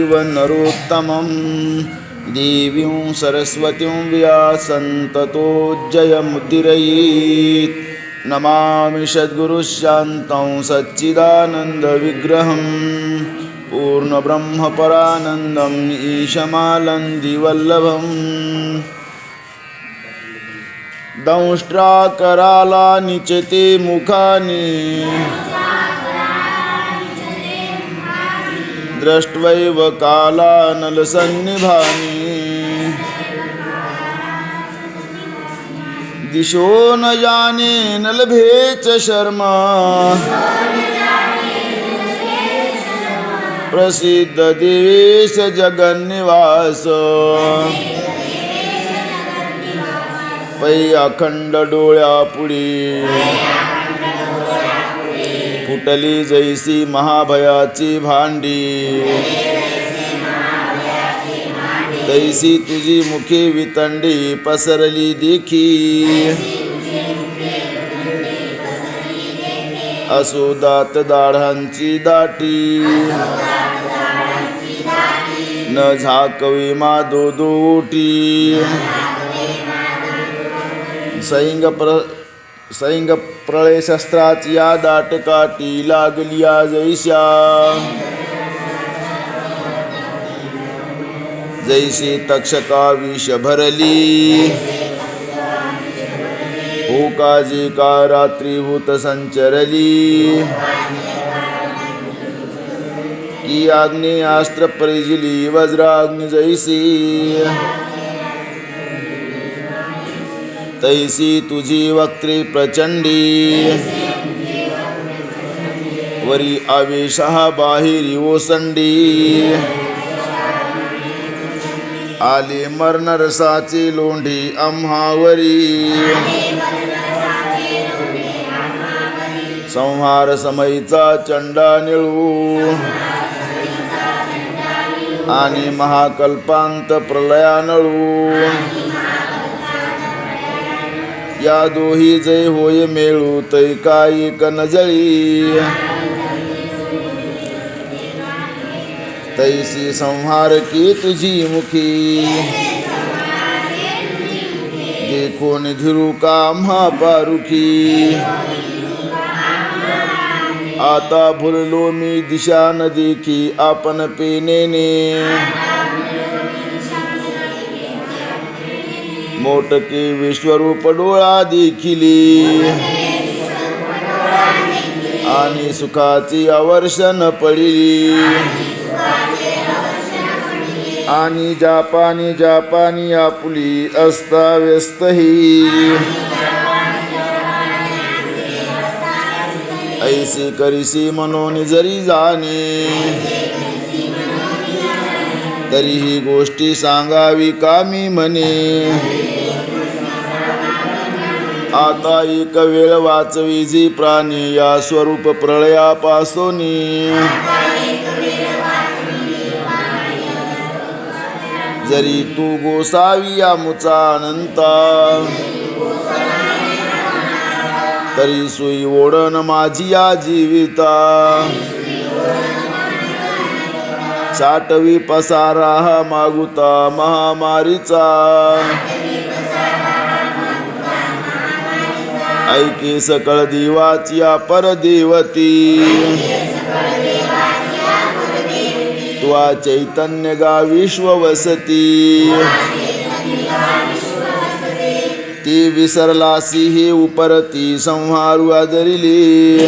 चैव नरोत्तमं देवीं सरस्वतीं व्यासं ततो जयमुदीरयेत्। नमामि सद्गुरुशान्तं सच्चिदानन्दविग्रहं पूर्णब्रह्मपरानन्दम् ईशमानन्दिवल्लभम्। दंष्ट्राकरालानि च ते मुखानि दृष्ट्वैव कालानलसन्निभानि। दिशो न जाने न लभे च शर्मा प्रसिद्ध देवेश जगन्निवास। पै अखंड डोळ्यापुढे फुटली जैसी महाभयाची भांडी। तैसी तुझी मुखे वितंडी पसरली देखी। असो दात दाढांची दाटी न झाकवी मादो दोटी। सैंग प्रळय शस्त्राची या दाटकाठी लागली या जैश्या। जैसे तक्षका विष भरली हो काजी का रात्रीभूत संचरली। की आग्नेयास्त्र परिजिली वज्राग्नि जैसी। तैसी तुझी वक्त्री प्रचंडी वरी आवेशहा बाहेरी ओसंडी। आले मरण रसाची लोंढी आम्हावरी। संहार समयीचा चंडा निळू आणि महाकल्पांत प्रलयानळू। या दोही जय होय मेळू तै काही कनजळी। तैसी संहार की तुझी मुखी देखो निधिरू का महापारुखी। आता भुललो मी दिशा न देखी आपण पेनेने। मोटके विश्वरूप डोळा देखिली आणि सुखाची आवर्षण पडली। आणि जापानी जापानी आपुली अस्ताव्यस्त ही। ऐसी करीसी मनोनी जरी जाणे तरीही गोष्टी सांगावी कामी म्हणे। आता एक वेळ वाचवी जी प्राणी या स्वरूप प्रलयापासोनी। जरी तू गोसावी या मुचा अनंता तरी सुई ओढण माझी या जीविता। साठवी पसारा हा मागुता महामारीचा। ऐके सकळ देवाची या परदेवती। त्वा चैतन्य गा विश्व वसती। ती विसरलासी हे उपरती संहारू आदरिले।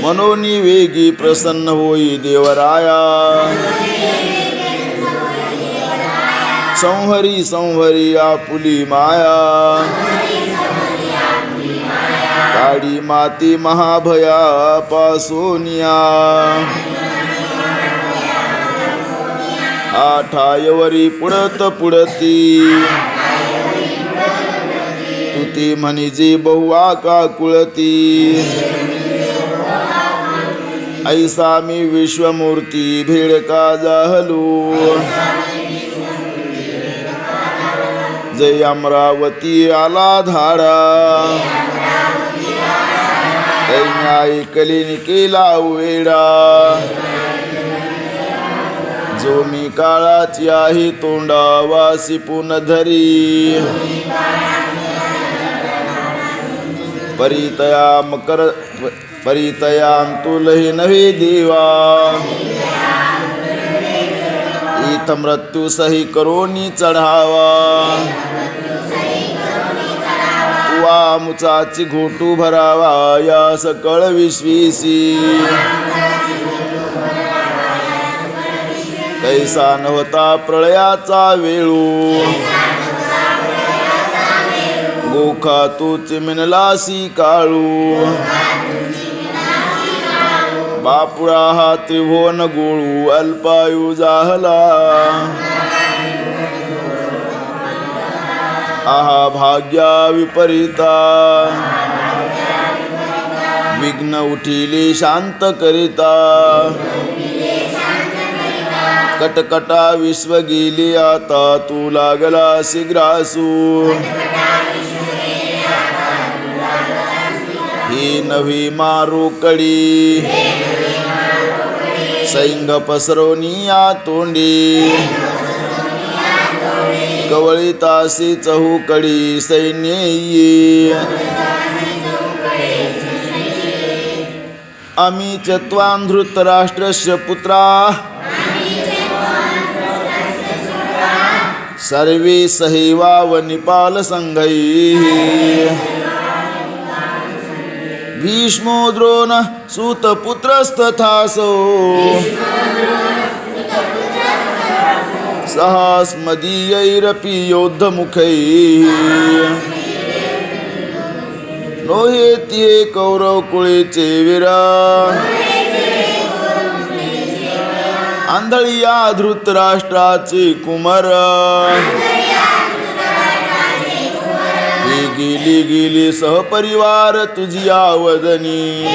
मनोनी वेगी प्रसन्न होई देवराया। संहरी संहरी आपुली माया। काडी माती महाभया पासोनिया। आठायवरी पुढत पुढती तुती म्हणिजी बहुआ का कुळती। ऐसा मी विश्वमूर्ती भेड का जाहलू। जय अमरावती आला धाडा। ऐन्या ऐकलीन केला वेडा जो मी काळाची आहे तोंडा वासी पुन धरी परितयांतुलहि नव्हे देवा इथ मृत्यू सही करोनी चढावा तुवा मुचाची घोटू भरावा या सकळ विश्वीसी कैसा नव्हता प्रळयाचा वेळू गोखा तू चिमिनलासी काळू बापुळा हा त्रिभुवन गोळू अल्पायू जाहला आहा भाग्या विपरीता विघ्न उठिले शांत करिता कटकटा विश्व गेली आता तू लागला शीघ्रासू ही नवी मारू कडी सैंग पसरवनिया तोंडी कवळीतासी चहूकडी सैन्य ये आम्ही चत्वान धृतराष्ट्रस्य पुत्रा सर्वे सहैवाव निपाल संघैः भीष्मो द्रोण सूतपुत्रस्तथासो सहास्मदीयैरपि योद्धमुखैः नोहेत्ये कौरव कुळेचे वीरा आंधळिया धृतराष्ट्राचे कुमार गेली गेली सहपरिवार तुझी आवदनी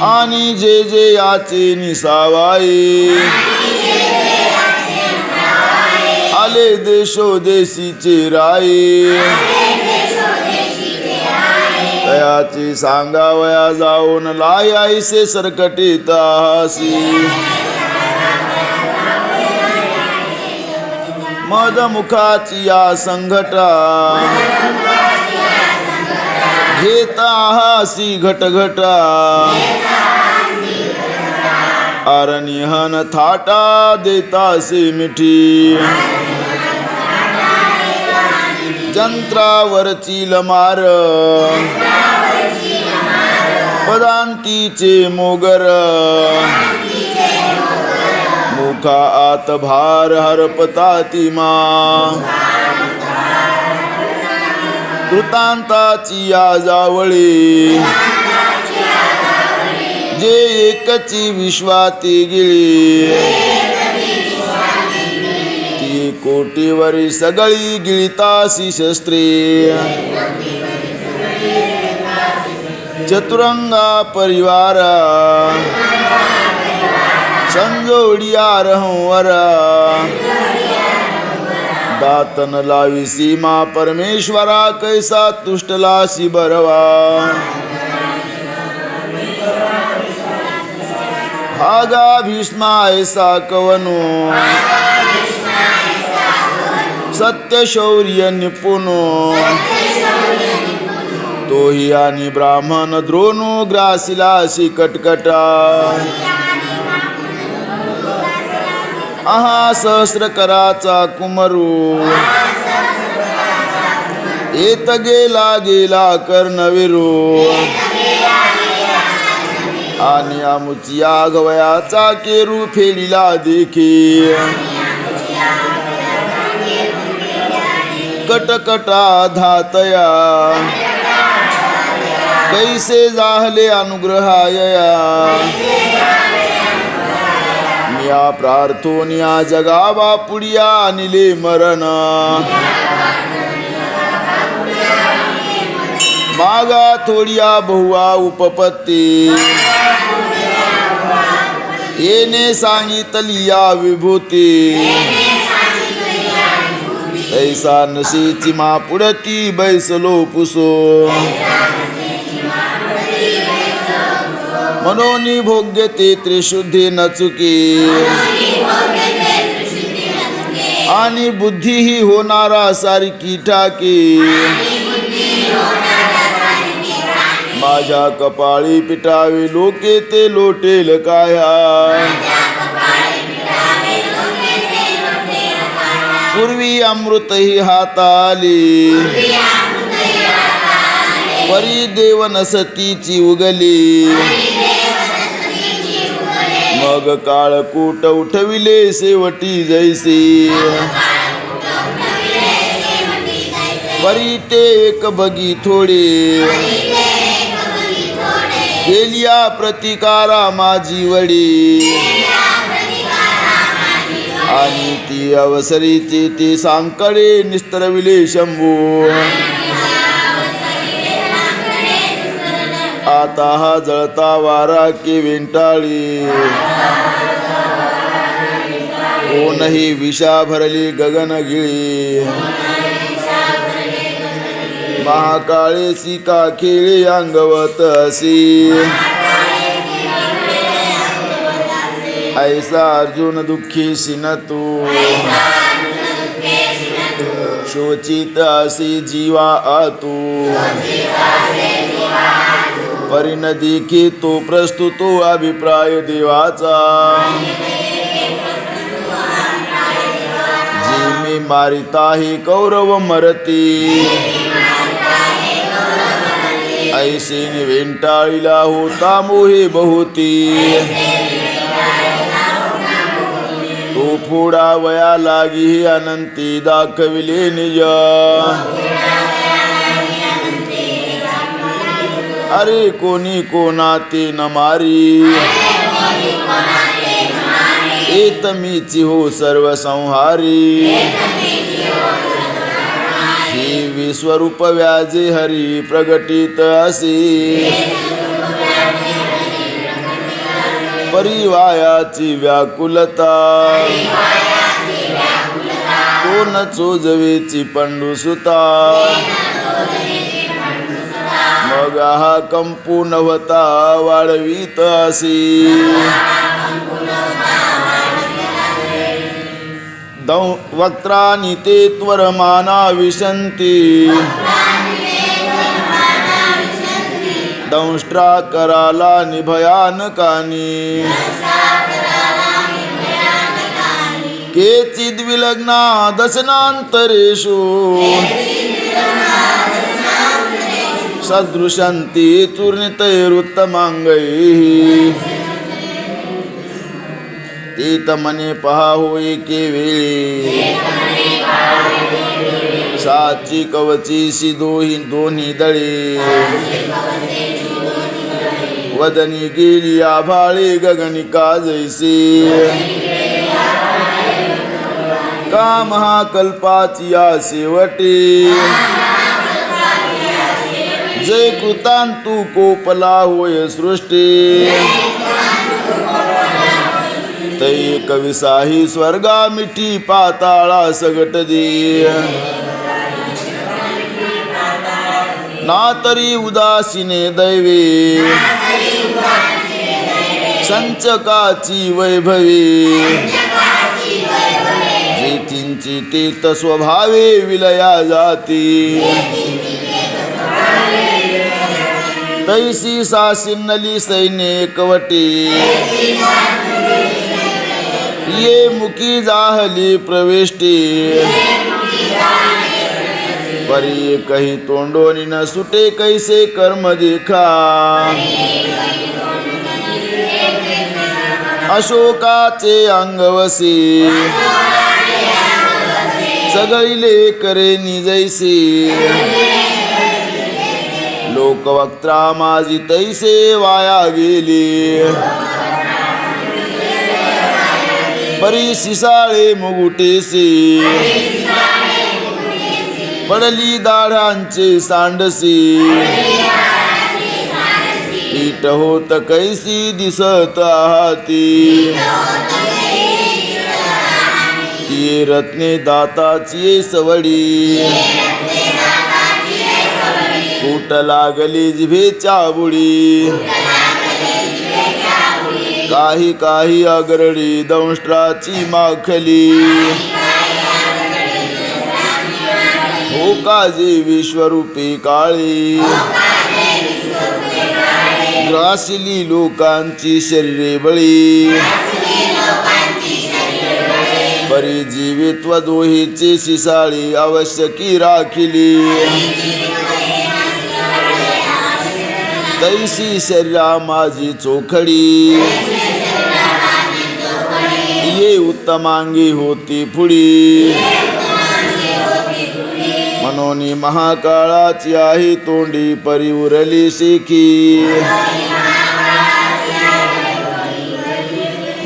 आणि जे जे याचे निसावाई आले देशोदेशीचे राई तयाची सांगावया जाऊन लायाईसे सरकटीत हासी मदमुखाची या संघटा घेता हासी घटघटा अरनिहन थाटा देतासी मिठी जंत्रावरची लमार पदांतीचे मोगर मुखा आत भार हरपताती मा कृतांताची या जावळी जे एकची विश्वाती गिळी ती कोटीवरी सगळी गिळतासी शस्त्रे चतुरंगा परिवारा संजोडिया रहवरा दातन लावी सीमा परमेश्वरा कैसा तुष्टलासी बरवा हागा भीष्मा ऐसा कवनो सत्य शौर्य निपुनो तोही आणि ब्राह्मण द्रोणो ग्रासिलासी कटकटा आहा सहस्रकराचा कुमरू येत गेला गेला कर्णविरू आणि आमुचिया गवयाचा केरू फेडिला देखी कटकटा धातया कैसे जाहले अनुग्रहायया मिया प्रार्थोनिया जगावा पुडिया निले मरण मागा थोडिया बहुआ उपपत्ती येने सांगितली या विभूती ऐसा नशीची मापुडती बैसलो पुसो मनोनी भोग्यते त्रिशुद्धी न चुकी आणि बुद्धी ही होणारा सारखी ठाकी माझ्या कपाळी पिटावे लोके ते लोटेल काया पूर्वी अमृत ही हाताली परी देवन सतीची उगली मग काळकूट उठविले शेवटी जैसी परी ते एक बगी थोडे केलिया प्रतिकारा माझी वडी आणि ती अवसरीची ती सांकडे निस्तरविले शंभू आता हा जळता वारा की वेंटाळी कोणही विषा भरली गगनगिळी महाकाळेसी का खेळे अंगवत असी ऐसा अर्जुन दुःखी सिन तू शोचित असी जीवा आतू परिणदी की तो प्रस्तुतो अभिप्राय देवाचा जी मी मारिता ही कौरव मरती ऐसे वेंटाळीला होता मोहे बहुती तो फोडा वया लागी अनंती दाखविले निज अरे कोणी कोणाते न मारी एत मीची हो सर्व संहारी ही विश्वरूप व्याजे हरी प्रगटित असे परिवायाची व्याकुलता कोण चोजवेची पंडुसुता मग हा कंपू नवता वाढवीत असी वक्त्रानी ते त्वरमाना विशंती दंष्ट्रा कराला निभयानकानी केचिद्विलग्ना दशनांतरेषु सदृशंती चूर्णितैरुत्तमांगैः तीत मने पहा होई के वेळी साची कवचीसी दोन्ही दळे वदनी गेली आभाळे गगनिका जैसी का महाकल्पाची या शेवटी जय कृतांतु कोपला होय सृष्टी तै कविसाही स्वर्गा मिठी पाताळा सगट दे ना तरी उदासीने दैवे संचकाची वैभवी जेथींची तीत स्वभावे विलया जाती तैसी सासिन्नली सैन्य एकवटी ये मुखी जाहली प्रवेष्टी परी कही तोंडोनी न सुटे कैसे कर्म देखा अशोकाचे अंगवसी सगळीले करे निजैसी लोकवक्त्रा माझी तैसे वाया गेली परी सिसाळे मुगुटेसी पडली दाढांचे सांडसी पीठ होत कैसी दिसत आहाती ती ये रत्ने दाताची सवडी कूट लागली जिभेच्या बुडी काही काही अगरडी दंष्ट्राची माखली हो काजी विश्वरूपी काळी ग्रासली लोकांची शरीरे बळी परी जीवित्व दोहीची शिसाळी आवश्यकी राखिली तैसी शरीरा माझी चोखडी ये उत्तमांगी होती पुढी मनोनी महाकाळाची आहे तोंडी परी उरली शिखी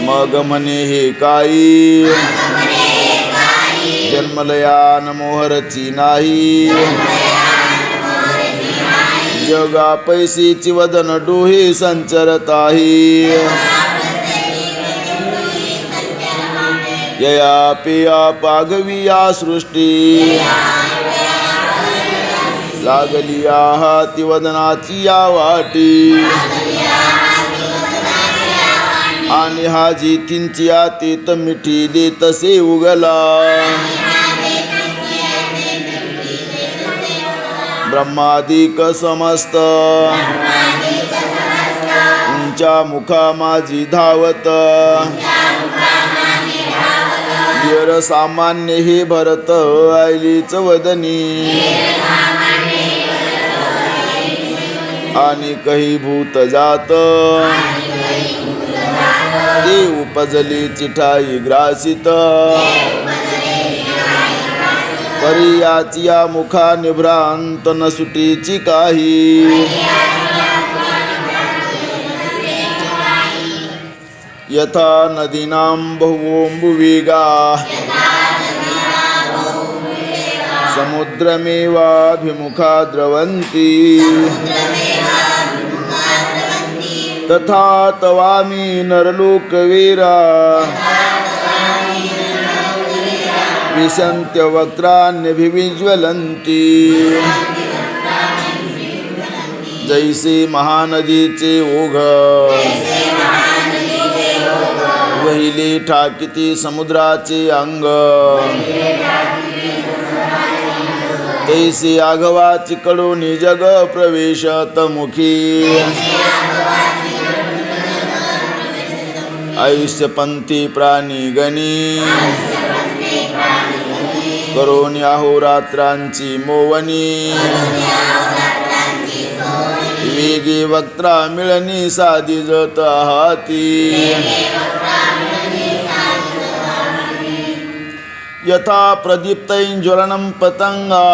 मग म्हणे हे काही जन्मलयान मोहरची नाही जगा पैसीची वदन डोही संचरत आहे यया पिया पागविया सृष्टी लागली हाती वदनाची या वाटी आणि हाजी तिंची आतीत मिठी दे तसे उगला ब्रह्मादिक समस्त उंच्या मुखा माझी धावत वीर सामान्य हे भरत आईलीच वदनी आणि कही भूत जात ते उपजली चिठाई ग्रासित परी या मुखा निभ्रांत न सुटीची काही यथा नदीनां बहुओंबुवेगा समुद्रमेवाभिमुखा द्रवन्ति तथा तवामी नरलोकवीरा विशन्त्यवक्त्राण्यभिविज्वलन्ति जैसे महानदीचे ओघ वहिले ठाकिती समुद्राचे अंग तैसे आघवाची कडोनी जग प्रवेशत मुखी आयुष्यपंथी प्राणी गणी करोनी अहोरात्रांची मोवनी वेगे वक्त्रा मिळणी साधी जत हाती यथा प्रदीप्तैज्वलनं पतंगा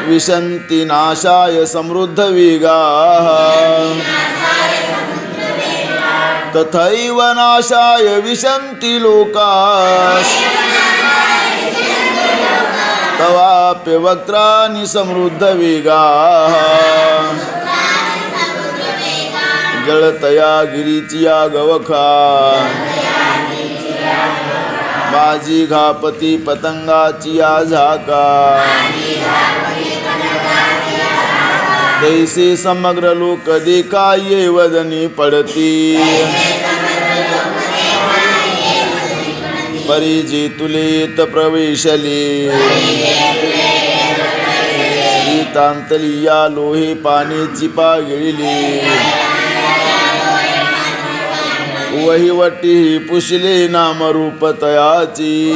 विशन्ति नाशाय समृद्ध वेगाः तथैव नाशाय विशन्ति लोकाः तवाप्य वक्त्राणि समृद्ध वेगाः जळतया गिरीची गवखा माझी घापती पतंगाची झाका तैसे समग्र लोक देखाये वदनी पडती परिजी तुलेत प्रवेशले गीतांतली या लोहे पाण्याची पागिळली वहीवटी पुसले नामरूप तयाची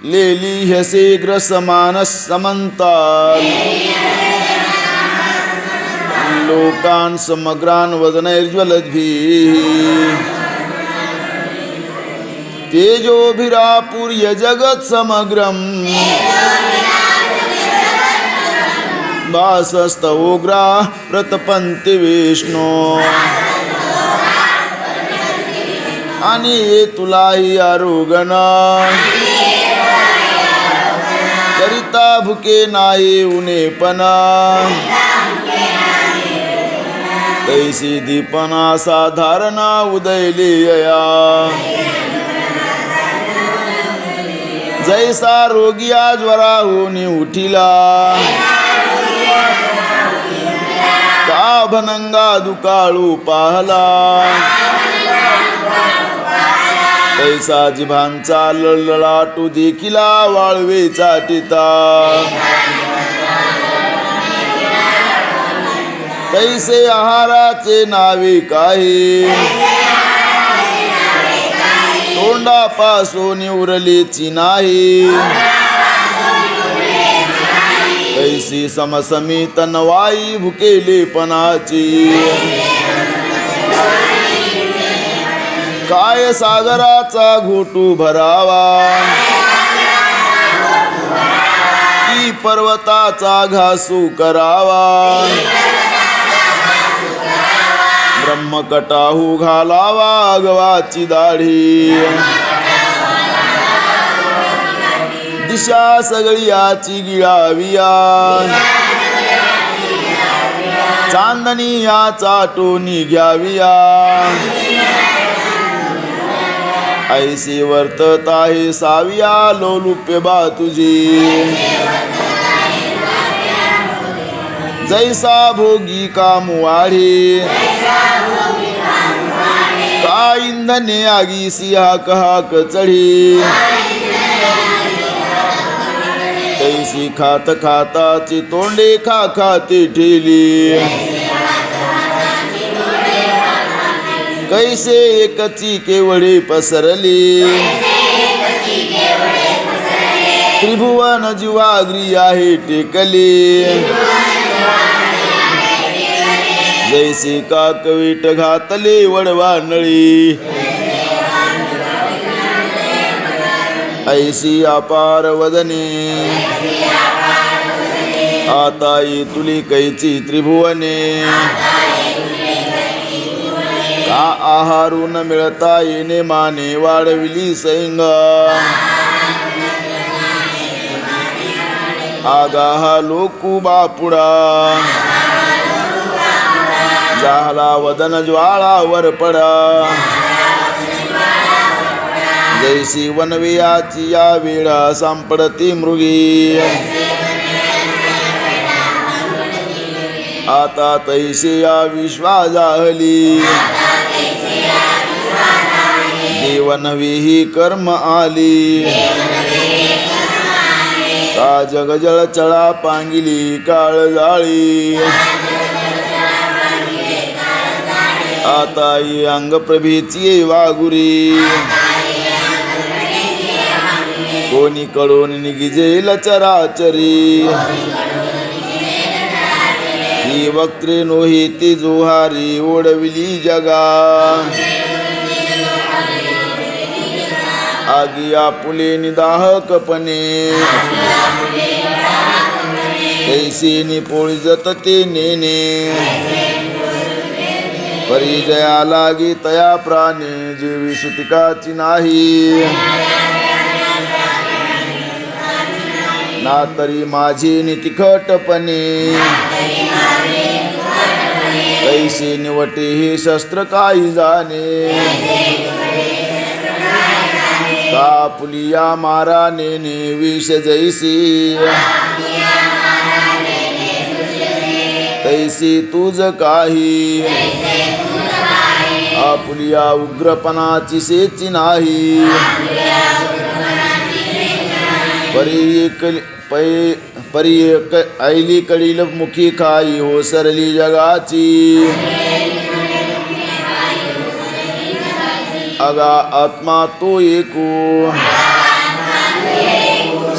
लेली हसे ग्रसमानस समंताल लोकान समग्रान वदनैर्ज्वलद्भिः तेजोभिरापूर्य जगत समग्रम वासस्तवोग्रा प्रतपन्ति विष्णु आणि ये तुलाही आरोगण करिता भुके नाही उने पण तैसी दीपना साधारणा उदयलिया जैसा रोगिया ज्वराहून उठिला का भनंगा दुकाळू पाहला तैसा जिभांचा लळलाटू देखिला वाळवे चाटिता तैसे आहाराचे नावे काही तोंडापासून उरलीची नाही तैसी समसमी तनवाई भुकेलेपणाची काय सागराचा घोटू भरावा की पर्वताचा घासू करावा ब्रह्मकटाहू घालावा अगवाची दाढी दिशा सगळी याची गिळाविया चांदणी या चाटोनी घ्याविया ऐसी वर्तत आहे साविया लोलुप्य बा तुझी जैसा भोगी काम वाढे का इंधने आगीसी हाक हाक चढी तैसी खात खाताची तोंडे खा खाते ठेली कैसे एकची केवढे पसरली त्रिभुवन जीवाग्री आहे टेकली जैसे काकवीट घातले वडवा नळी ऐसी अपार वदने आता तुली कैची त्रिभुवने का आहारून मिळता येणे माने वाढविली सैंग आगाहा लोकू बापुडा झाला वदन ज्वाळावर पडा जैसी वनवियाची या वेळा सांपडती मृगी आता तैसे या विश्वा जाहली देवनवी कर्म आली का जगजळ चळा पांगिली काळ जाळी आता ही अंग प्रभेची वागुरी कोणी कडून निगिजेल चराचरी ही वक्त्रे नोही ती जोहारी ओढविली जगा आगी आपुले निदाहकपणे कैसे निपोळजत ते नेने परिजया लागी तया प्राणे जीवी सुतिकाची नाही ना तरी माझी नितिखटपणे कैसे निवटे हे शस्त्र काही जाणे का पुलिया मारा नेने विष जैसी तैसी तुझ काही आपुलिया उग्रपणाची सेची नाही परी ऐली कडील मुखी खाई हो सरली जगाची अगा आत्मा तो एकू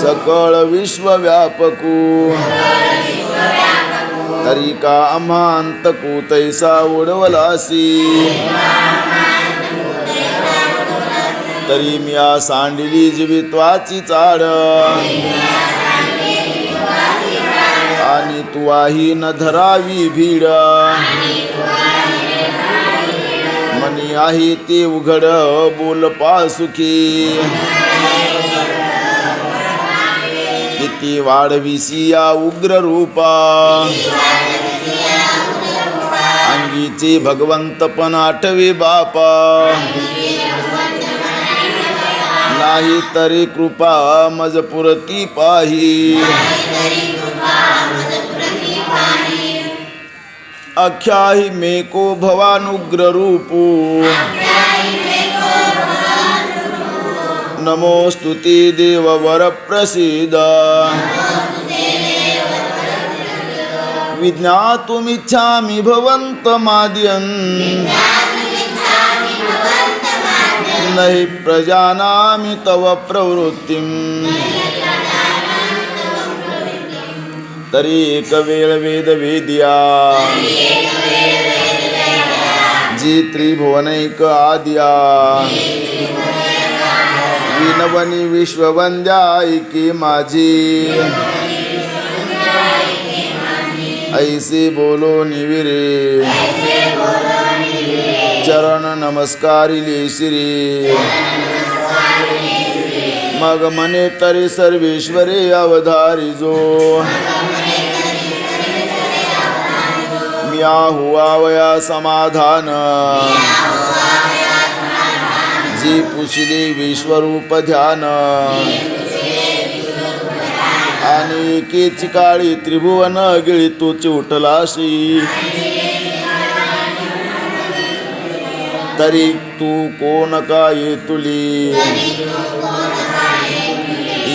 सकळ विश्वव्यापकू तरी का आम्हा अंतकू तैसा उडवलासी तरी मी आ सांडली जीवित्वाची चाड आणि तू आही न धरावी भीड मनी आहे ते उघड बोल पासुखी किती वाढविसी या उग्र रूपा लागिचे भगवंत पण आठवे बापा नाही तरी कृपा मज पुरती पाही अख्याही मेको भवानुग्र रूपू नमोस्तुते देववर प्रसीद विज्ञातुमिच्छामि भवन्तमाद्यन् नहि प्रजानामि तव प्रवृत्तिम् तरी एक वेळ वेद वेद्या जी त्रिभुवनैक आद्या विनवनी विश्ववंद्या ऐकी माझी ऐसे बोलो निविरे चरण नमस्कारिले श्री मग मने तरी सर्वेश्वरे अवधारिजो म्या हुआ वया समाधान जी पुछली विश्वरूप ध्यान आणि एकेची काळी त्रिभुवन गिळी तूच उठलाशी तरी तू कोण काय तुली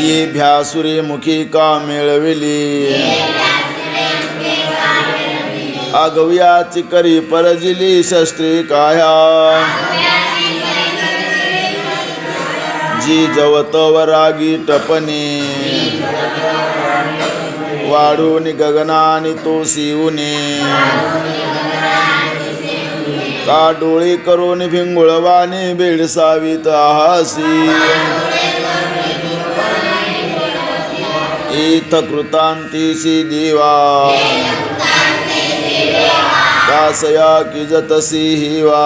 ये भ्यासुरे मुखी का मिळविली आगव्याची करी परजिली शस्त्रे काया जी जवतवरागी टपणे वाढून गगनानी तो शिवने का डोळे करून भिंगुळवाने बेडसावीत आहासी इथ कृतांतीसी देवा कासया की जतसी हिवा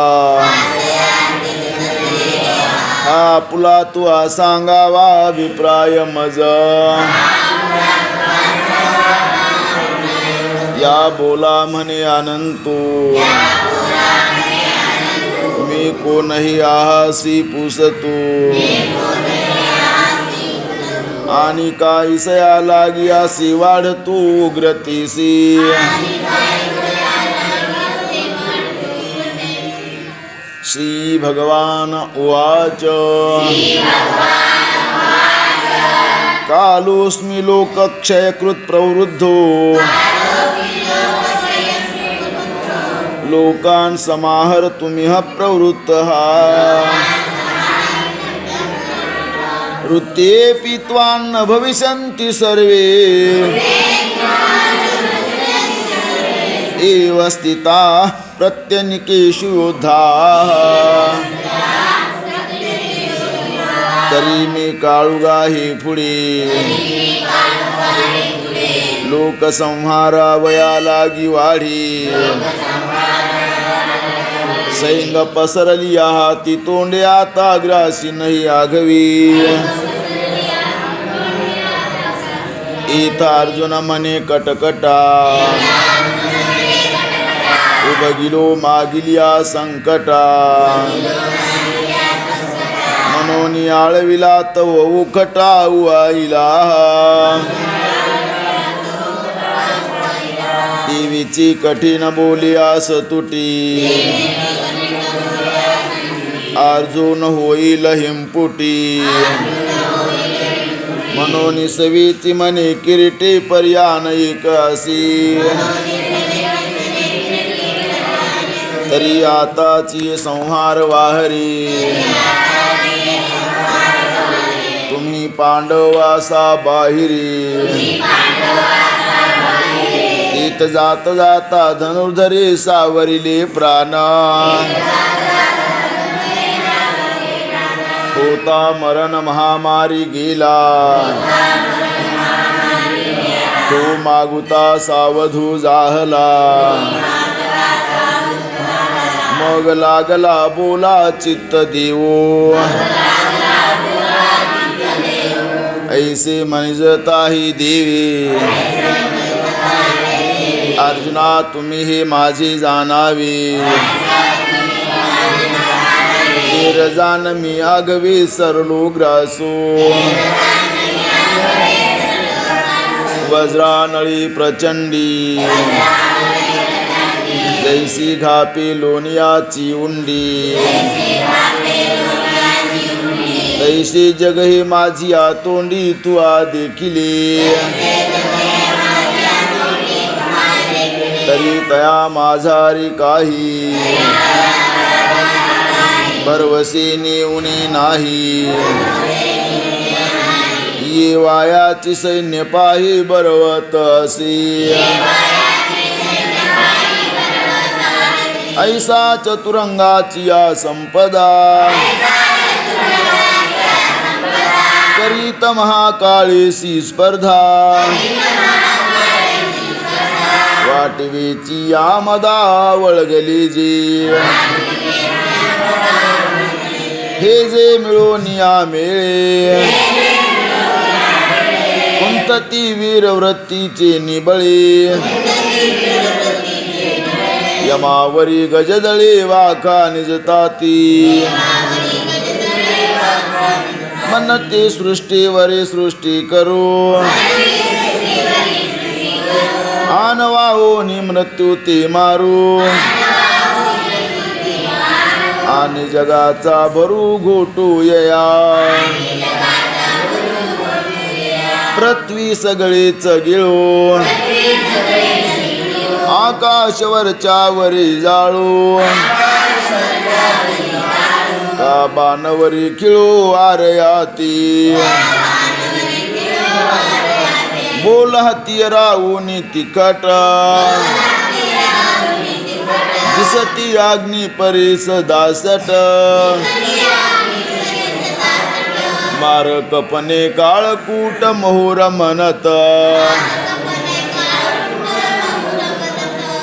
आपुला तू सांगावा अभिप्राय मज या बोला म्हणे अनंतू मी कोणही आहासी पुसतू आणि काहीसया लागी असी वाढतू उग्रतीसी श्री भगवान उवाच कालोस्मि लोकक्षयकृत प्रवृद्धो लोकान् समाहर्तुमिह प्रवृत्तः ऋतेऽपि त्वान्न भविष्यन्ति सर्वे एव स्थिताः प्रत्यनिकेषु योद्धाः तरी मी काळुगा हे पुढे लोकसंहारावया लागी वाढी सैंग पसरली हाती तोंडे आता ग्रासी नाही आघवी इथं अर्जुन म्हणे कटकटा उबगिलो मागिलिया संकटा मनोनी आळविला तव उखटा उआईला देवीची कठीण बोली आस तुटी अर्जुन होईल हिमपुटी मनोनी सवीची मने किरीटे पर्यान एक असी तरी आताची संहार वाहरी तुम्ही पांडवासा बाहिरी इत जात जाता धनुर्धरे सावरिले प्राण होता मरण महामारी गेला तो मागुता सावधू जाहला मग लागला बोला चित्त देवो ऐसे म्हणजताही देवी अर्जुना तुम्ही हे माझे जाणावे रजान मी आगवे सरलो ग्रासो वज्रानळी प्रचंडी जैसी घापे लोनियाची उंडी तैसे जग हे माझी आतोंडी तू देखिले तरी तया माझारी काही भरवसे नेऊने नाही ये वायाची सैन्य पाही बरवत असे ऐसा चतुरंगाची या संपदा करीत महाकाळेसी स्पर्धा वाटवेची या मदा वळगली जी हे जे मिळून या मेळे कुंतती वीरवृत्तीचे निबळे यमावरी गजदळे वाका निजताती मनते सृष्टीवरे सृष्टी करू आनवाओनी मृत्यू ते मारू आणि जगाचा भरू घोटू यया पृथ्वी सगळेच गिळू आकाशवरच्या वरी जाळू का बाणवरी खिळू आरयाती बोल हाती राहून तिखट दिसती अग्नी परी सदासट मारकपणे काळकूट मोहर म्हणत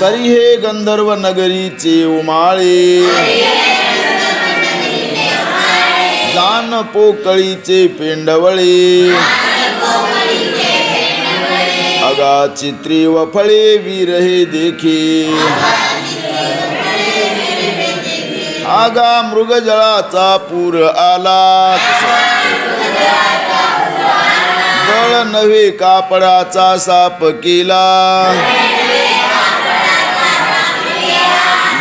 तरी हे गंधर्व नगरीचे उमाळे जान पोकळीचे पेंडवळे अगा चित्री व फळे वीर हे देखी आगा मृगजळाचा पूर आला दळ नव्हे कापडाचा साप केला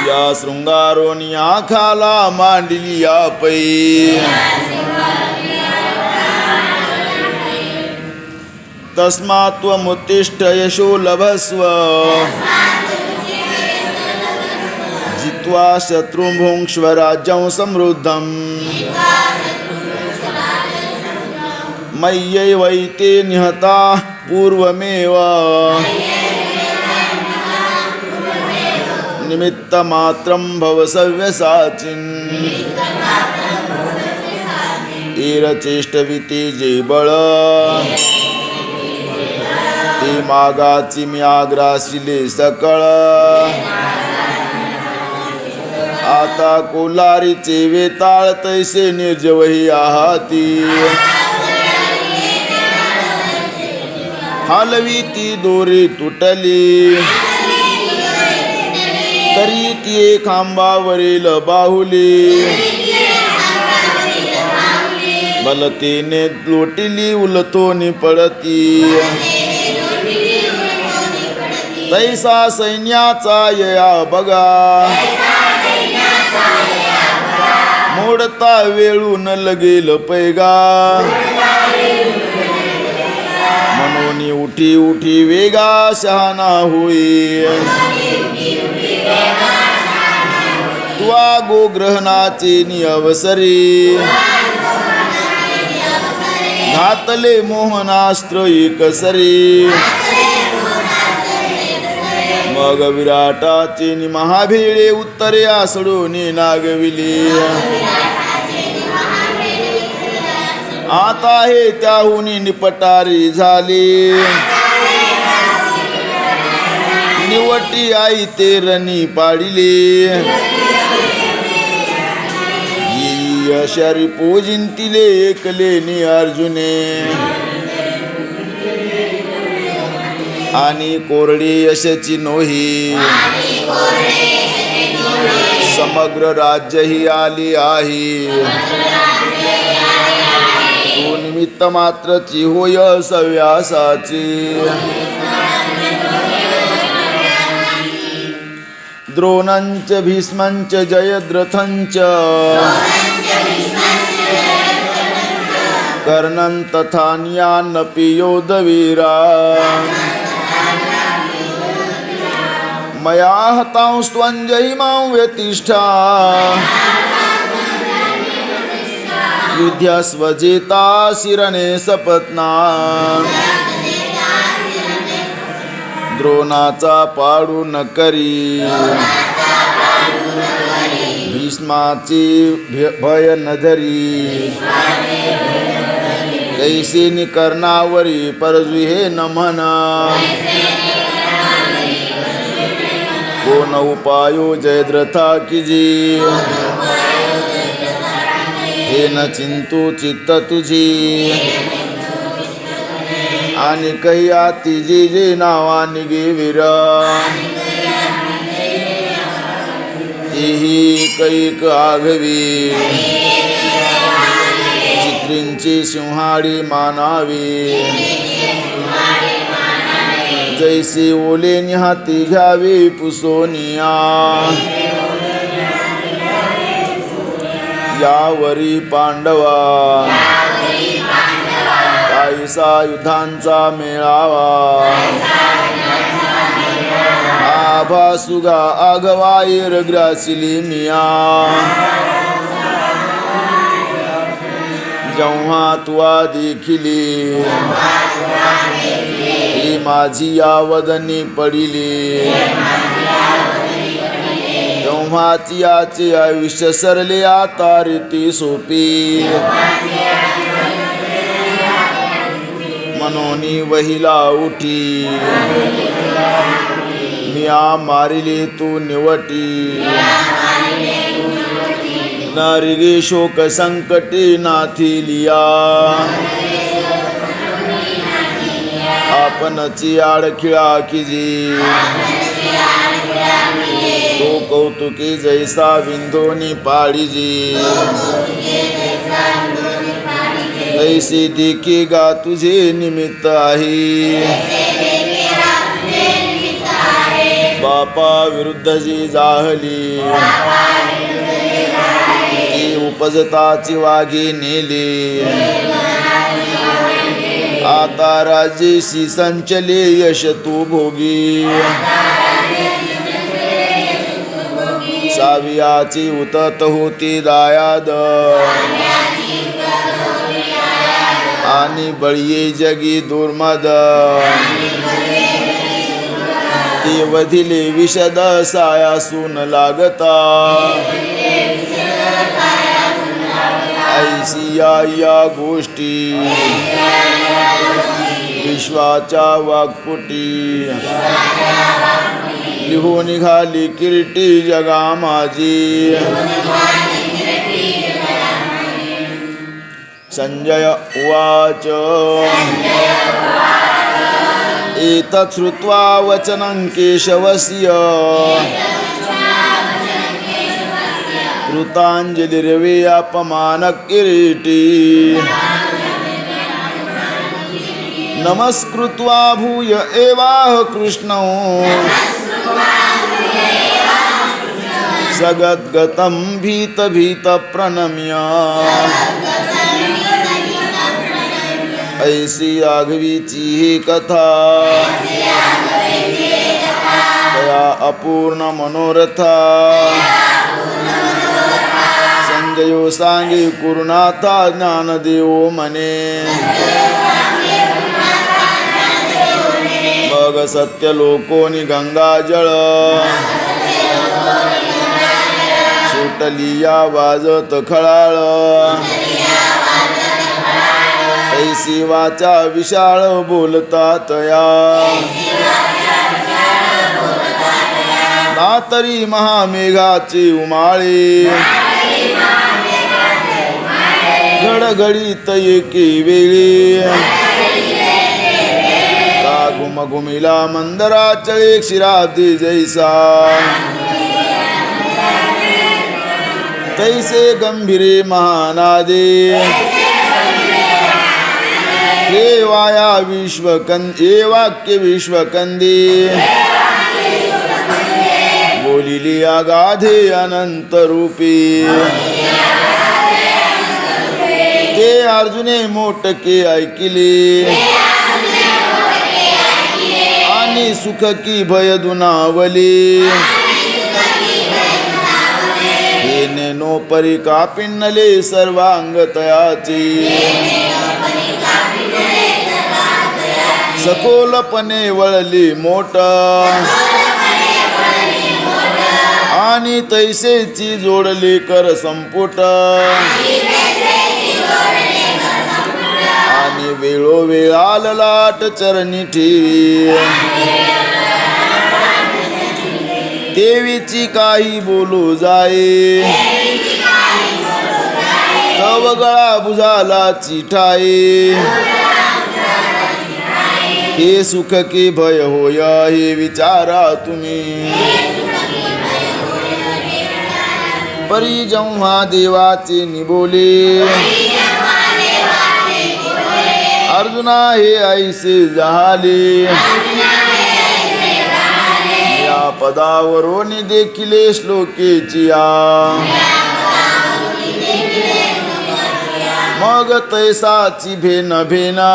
या शृंगारोनी आखाला मांडली या पै तस्मात् त्वमुत्तिष्ठ यशो लभस्व जित्वा शत्रुं भुङ्क्ष्व राज्यं समृद्धं मय्यैवैते निहताः पूर्वमेव निमित्तमात्रं भव सव्यसाचिन् एरचेष्टविते जे बळ ते मागाची मी आग्रासिले सकळ आता कोलारीचे वेताळ तैसे निर्जवही आहाती हलवी ती दोरी तुटली तरी ती खांबावरील बाहुली बलतेने लोटिली उलथोनी पडती तैसा सैन्याचा यया बघा मोडता वेळून लगेल पैगा मनोनी उठी उठी वेगा शहाणा होई त्वा गोग्रहणाचे निअवसरी घातले मोहनास्त्र एकसरी मग विराटाचे नि महाभिळे उत्तरे आसडून नागविली आता हे त्याहून निपटारी झाली निवटी आई ते रणी पाडिले यशरी पूजिंतिले एकले नि अर्जुने आणि कोरडी यशची नोही समग्र राज्य ही आली आहे तू निमित्त मात्रची होय सव्यासाची द्रोणंच भीष्मंच जयद्रथंच कर्णं तथान्यानपि योधवीरा मया हतांस्त्वञ्जयिमां व्यतिष्ठा युध्यस्वजेता शिरणे सपत्ना द्रोणाचा पाडू न करी भीष्माची भय न धरी कैसी कर्णावरी परजुहे न म्हणा कोण उपायो जयद्रथा किजी हे न चिंतू चित्त तुझी आणि कह्या तिजी जे नावा निगे वीर तीही कैक आघवी चित्रींची सिंहाडी मानावी जैसी ओले निहाती घ्यावी पुसोनिया यावरी पांडवा काहीसा युधांचा मेळावा आभासुगा आघवाईर ग्रासिली मिया जेव्हा तुवा देखिली ही माझी यावदनी पडिली तेव्हा तियाचे आयुष्य सरले आता रीती सोपी मनोनी वहिला उठी मिया मारिले तू निवटी नारिगे शोक संकटी नाथिलिया आपणची आडखिळा किजी तो कौतुकी जैसा विंधोनी पाडीजी तैसी देखी गा तुझे निमित्त आहे बापा विरुद्ध जी जाहली ती उपजताची वागी नेली आता राजेशी संचले यश तू भोगी सावियाची उतत होती दायाद आणि बळी जगी दुर्मद ती वधिले विशद सायासून लागता ऐसी या गोष्टी विश्वाच्या वाक्पुटी लिहून निघाली किरीटी जगा माझी संजय उवाच एतत् श्रुत्वा वचनं केशवस्य कृताञ्जलिर्वे अपमानकिरीटी नमस्कृत्वा भूय एवाह कृष्णौ सगद्गतं भीत प्रणम्य ऐसी आघवीची ही कथा दया अपूर्ण मनोरथा संजयो सांगे कुरुनाथा ज्ञानदेव मने मग सत्य लोकोनी गंगाजळ सुटली या वाजत खळाळ ऐसी वाचा विशाळ बोलतात या ना तरी महामेघाची उमाळी घडघडीत एके वेळी घुमघुमिला मंदराचळे क्षीराब्दी जैसा तैसे गंभीरे महानादे हे वाया विश्वकंदे वाक्य विश्वकंदे बोलिली अगाधे अनंत रूपी ते अर्जुने मोटके ऐकिले आणि सुख की भय दुनावली हे नो परी कापिन्नले सर्वांग तयाची सखोलपणे वळली मोठ आणि तैसेची जोडली कर संपुट आणि वेळोवेळा ललाट चरणी ठेवी देवीची काही बोलू जाये तव गळा बुझाला चिठाये हे सुख की भय होय हे विचारा तुम्ही परी जेव्हा देवाचे निबोले अर्जुना हे ऐसे झाले या पदावरून देखिले श्लोकेची मग तैसाची भेन भेना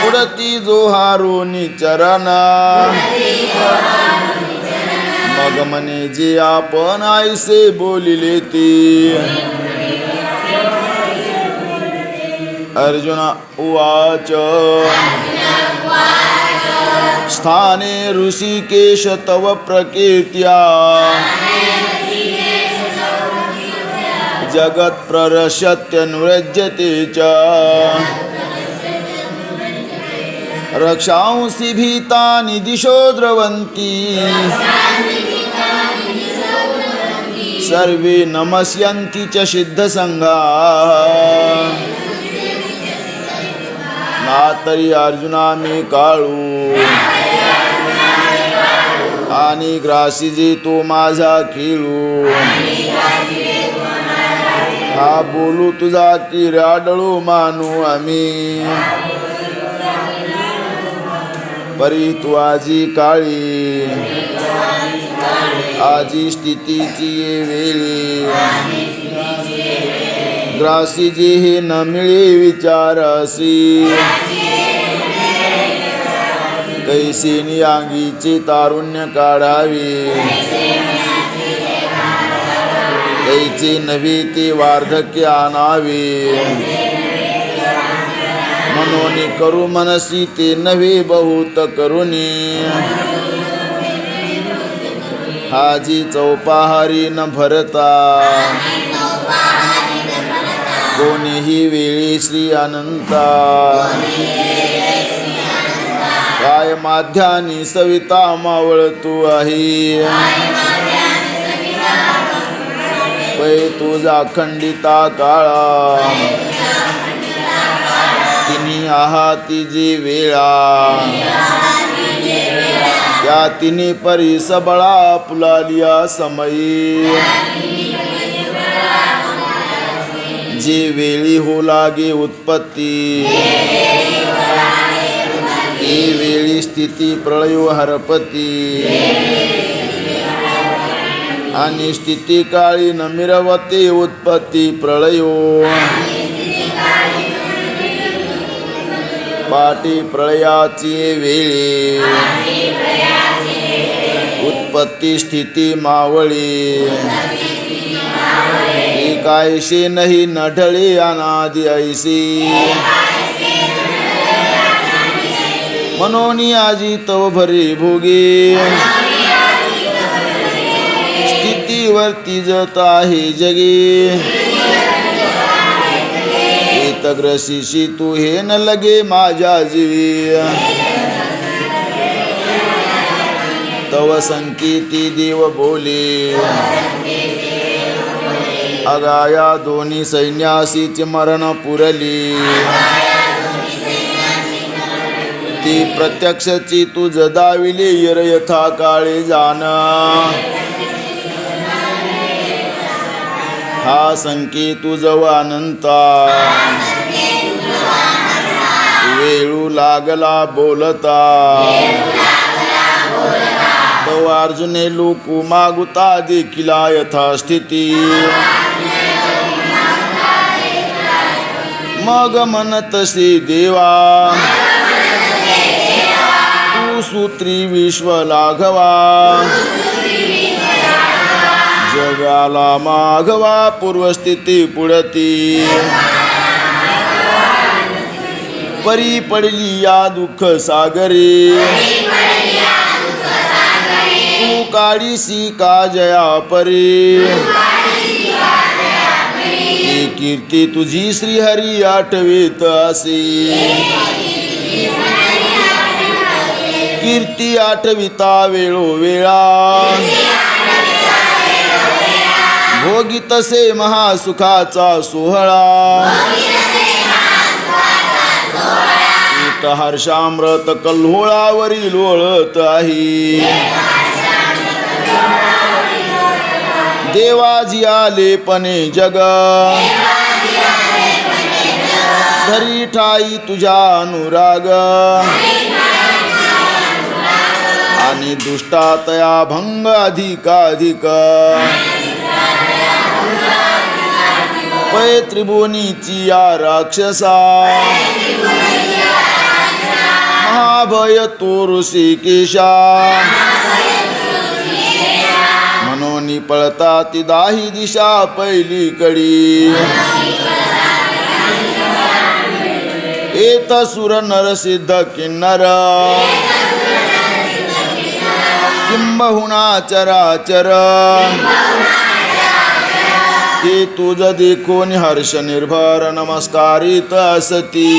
उडती जोहारोनी चरणा मग म्हणे जे आपण ऐसे बोलिले ते अर्जुना उवाच स्थाने ऋषिकेश तव प्रकीर्त्या जगत् प्ररश्यत्यनुरज्यते च रक्षांसि भीतानि दिशो द्रवन्ति सर्वे नमस्यन्ति च सिद्धसंघाः नातरी अर्जुना मी काळू आणि ग्रासीजी तो माझा खेळू हा बोलू तुझा की राडळू मानू आम्ही परी तू आजी काळी आजी स्थितीची ये वेळी ग्रासी जे हे न मिळे विचारसी कैसे अंगीचे तारुण्य काढावे कैचे नव्हे ते वार्धक्य आणावे मनोनी करू मनसी ते नव्हे बहुत करुणी हाजी चौपाहारी न भरता कोणीही वेळी श्री अनंता काय माध्यानी सविता मावळ तू आहे पै तुझा खंडिता काळा तिनी आहाती जी वेळा त्या तिने परी सबळा पुलालिया समयी जे वेळी हो लागे उत्पत्ती ती वेळी स्थिती प्रळयो हरपती आणि स्थिती काळी न मिरवते उत्पत्ती प्रळयो पाटी प्रळयाची वेळी उत्पत्ती स्थिती मावळी कायशे नाही नढळे अनादि ऐसी मनोनी आजी तव भरे भोगे स्थितीवरती जत आहे जगे तग्रशीशी तू हे न लगे माझ्या जीवी तव संकेती देव बोले अगाया दोन्ही सैन्यासीचे मरण पुरली ती प्रत्यक्षची तुझ दाविले यर यथा काळे जाण हा संके तुझ अनंता वेळू लागला बोलता तो अर्जुने लोक मागुता देखिला यथास्थिती मग म्हणतसे देवा तू सूत्री विश्व लाघवा जगाला माघवा पूर्वस्थिती पुढती परी पडली या दुःख सागरी तू काढीसी का जया परी ती कीर्ती तुझी श्रीहरी आठवीत असी कीर्ती आठविता वेळोवेळा भोगितसे महासुखाचा सोहळा इत हर्षामृत कल्होळावरी लोळत आहे देवाजी आले पणे जग धरी ठाई तुझा अनुराग आणि दुष्टातया भंग अधिकाधिक पै त्रिभुवनीची या राक्षसा महाभय तो ऋषिकेशा मनोनी पळता ती दाही दिशा पहिली कडी एत सुर नर सिद्ध किन्नर किंबहुना चराचर ते तुझ देखून हर्ष निर्भर नमस्कारित असती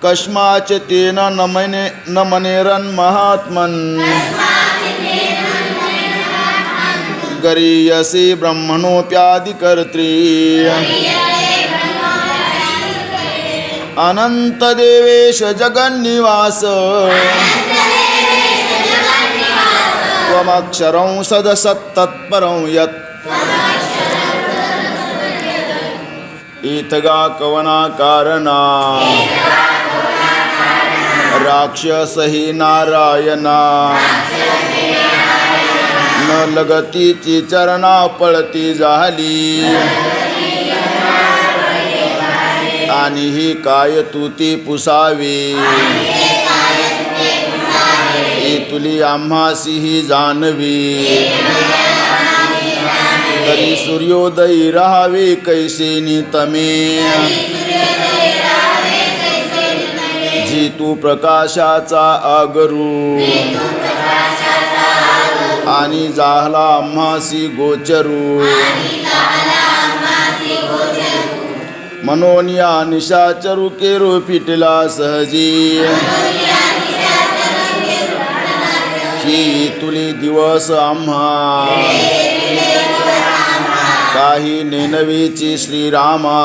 कस्माच तेन नमनेरन महात्मन गरीयसी ब्रह्मणोप्यादिकर्त्री अनंत देवेश जगन्निवास त्वमक्षरं सदसत्तत्परं यत् इतगा कवना कारणा राक्षसही नारायणा न लगतीची चरणा पळती झाली आणि ही काय तुती पुसावी तुली आम्हासी ही जानवी तरी सूर्योदयी राहावे कैसे नितमे जी तू प्रकाशाचा आगरू आणि झाला आम्हासी गोचरू मनोनिया निशाचरू केरू पिटला सहजी ही तुली दिवस आम्हा काही नेनवीची श्रीरामा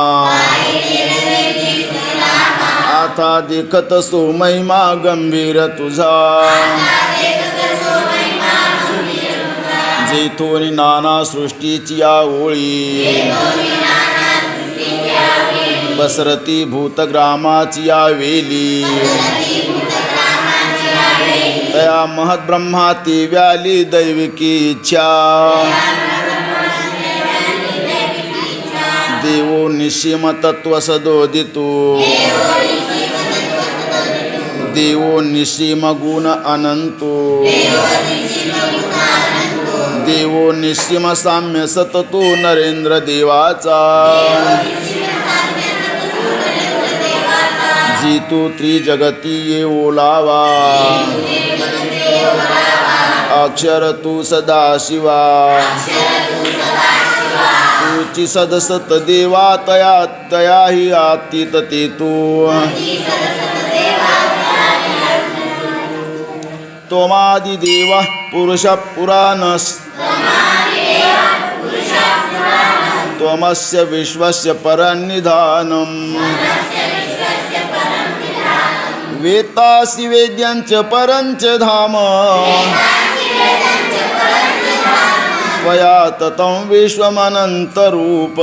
आता देखत सो महिमा गंभीर तुझा जेथून नाना सृष्टीची या ओळी पसरती भूतग्रामाची या वेली तया महद्ब्रह्माती व्याली दैविकी इच्छा देवो निशिम तत्व सदोदितो देवो निशिम गुण अनंतो देवो निशिम साम्य सततो नरेंद्र देवाचा जी तू त्रिजगती ये ओलावा अक्षर तू सदा शिवा तुची सदसत देवा तया तया ही आतीत ते तू तोमादि देवा पुरुष पुराणस त्वमस्य विश्वस्य परन्निधानम् वेत्तासि वेद्यं च परं च धाम त्वया ततं विश्वमनन्तरूप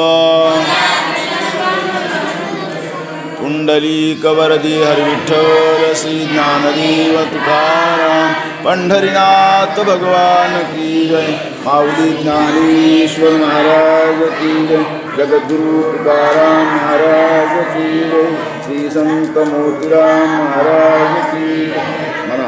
पुंडलीकवरदी हरिविठ्ठल श्री ज्ञानदेव तुकाराम पंढरीनाथ भगवान की जय। माऊली ज्ञानेश्वर महाराज की जय। जगद्गुरु तुकाराम महाराज की जय। श्री संत मोतीराम महाराज की जय।